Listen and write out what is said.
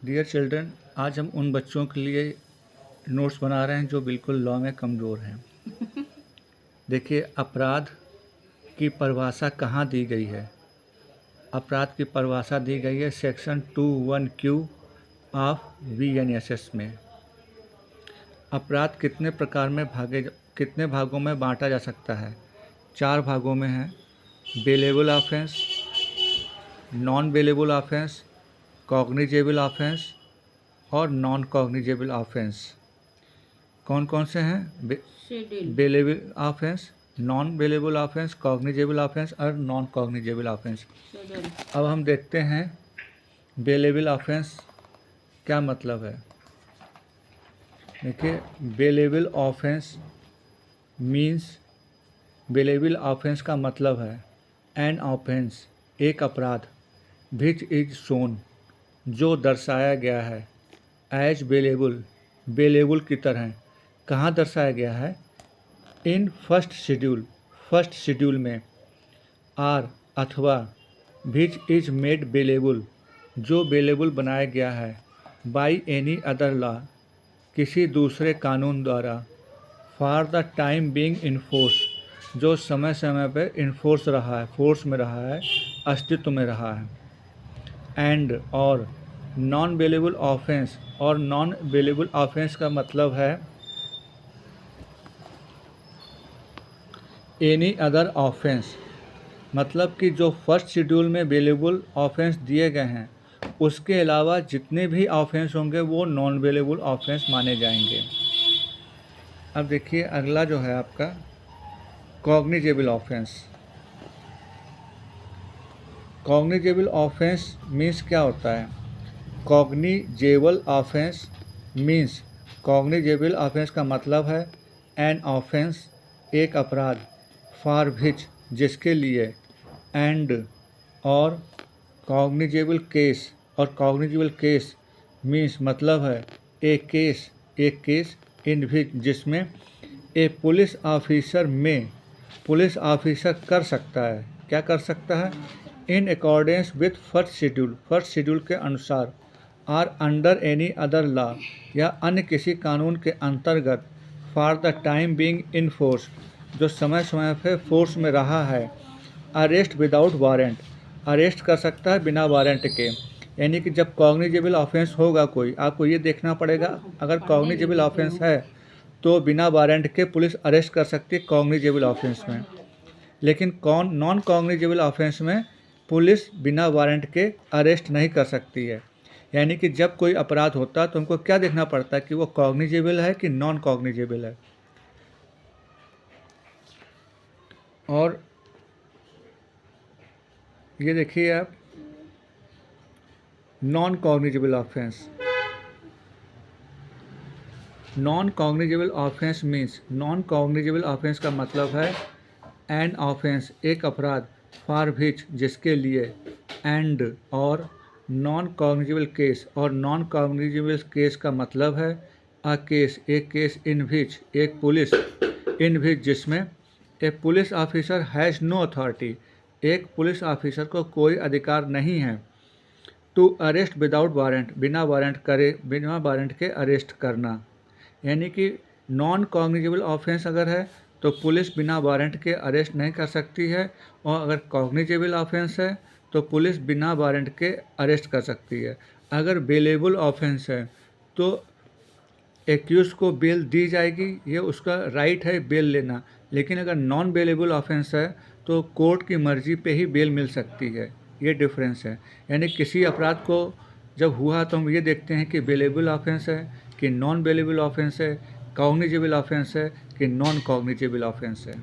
Dear children, आज हम उन बच्चों के लिए नोट्स बना रहे हैं जो बिल्कुल लॉ में कमज़ोर हैं। देखिए, अपराध की परिभाषा कहाँ दी गई है। अपराध की परिभाषा दी गई है सेक्शन 21Q ऑफ VNSS में। अपराध कितने भागों में बांटा जा सकता है? 4 भागों में है। Bailable offence, non bailable offence, cognizable offence और नॉन कॉग्निजेबल ऑफेंस। कौन कौन से हैं? Bailable offence, non bailable offence, cognizable offence और नॉन कॉग्निजेबल ऑफेंस। अब हम देखते हैं बेलेबल ऑफेंस क्या मतलब है। देखिए, bailable offence means, bailable offence का मतलब है एन ऑफेंस, एक अपराध, विच इज शोन, जो दर्शाया गया है, एज बेलेबल, बेलेबल की तरह। कहाँ दर्शाया गया है? इन फर्स्ट शेड्यूल में, आर अथवा, विच इज मेड बेलेबल, जो बेलेबल बनाया गया है, बाई एनी अदर लॉ, किसी दूसरे कानून द्वारा, for the time being enforce, जो समय समय पर इन्फोर्स रहा है, फोर्स में रहा है, अस्तित्व में रहा है। एंड और नॉन बेलेबल ऑफेंस, और नॉन बेलेबल ऑफेंस का मतलब है एनी अदर ऑफेंस, मतलब कि जो फर्स्ट शेड्यूल में बेलेबल ऑफेंस दिए गए हैं उसके अलावा जितने भी ऑफेंस होंगे वो नॉन बेलेबल ऑफेंस माने जाएंगे। अब देखिए, अगला जो है आपका cognizable offence. Cognizable offence means क्या होता है? Cognizable offence means, cognizable offence का मतलब है एन ऑफेंस, एक अपराध, फॉर विच, जिसके लिए, एंड और कॉग्निजेबल केस, और कॉग्निजेबल केस मीन्स मतलब है एक केस इन विच, जिसमें ए पुलिस ऑफिसर कर सकता है। क्या कर सकता है? In accordance with first schedule के अनुसार, or under any other law, या अन्य किसी कानून के अंतर्गत, for the time being in force, जो समय समय पर फोर्स में रहा है, अरेस्ट विदाउट वारंट, अरेस्ट कर सकता है बिना वारंट के। यानी कि जब कॉग्निजेबल ऑफेंस होगा कोई, आपको ये देखना पड़ेगा, अगर कॉग्निजेबल ऑफेंस है तो बिना वारंट के पुलिस अरेस्ट कर सकती है कॉग्निजेबल ऑफेंस में। लेकिन नॉन कॉग्निजेबल ऑफेंस में पुलिस बिना वारंट के अरेस्ट नहीं कर सकती है। यानी कि जब कोई अपराध होता है तो हमको क्या देखना पड़ता है कि वो कॉग्निजेबल है कि नॉन कॉग्निजेबल है। और ये देखिए आप, non cognizable offence. Non cognizable offence means, non cognizable offence का मतलब है एन ऑफेंस, एक अपराध, फॉर विच, जिसके लिए, एंड और नॉन कॉग्निजेबल केस, और नॉन कॉग्निजेबल केस का मतलब है अ केस, एक केस इन विच, एक पुलिस, इन विच, जिसमें a police officer has no authority, एक पुलिस ऑफिसर को कोई अधिकार नहीं है, टू अरेस्ट विदाउट वारंट, बिना वारंट के अरेस्ट करना। यानी कि नॉन कॉग्निजेबल ऑफेंस अगर है तो पुलिस बिना वारंट के अरेस्ट नहीं कर सकती है, और अगर कॉग्निजेबल ऑफेंस है तो पुलिस बिना वारंट के अरेस्ट कर सकती है। अगर बेलेबल ऑफेंस है तो एक्यूज को बेल दी जाएगी, ये उसका राइट है बेल लेना। लेकिन अगर नॉन बेलेबल ऑफेंस है तो कोर्ट की मर्जी पे ही बेल मिल सकती है। ये डिफरेंस है। यानी किसी अपराध को जब हुआ तो हम ये देखते हैं कि बेलेबल ऑफेंस है कि नॉन बेलेबल ऑफेंस है, कॉग्निजेबल ऑफेंस है कि नॉन कॉग्निजेबल ऑफेंस है।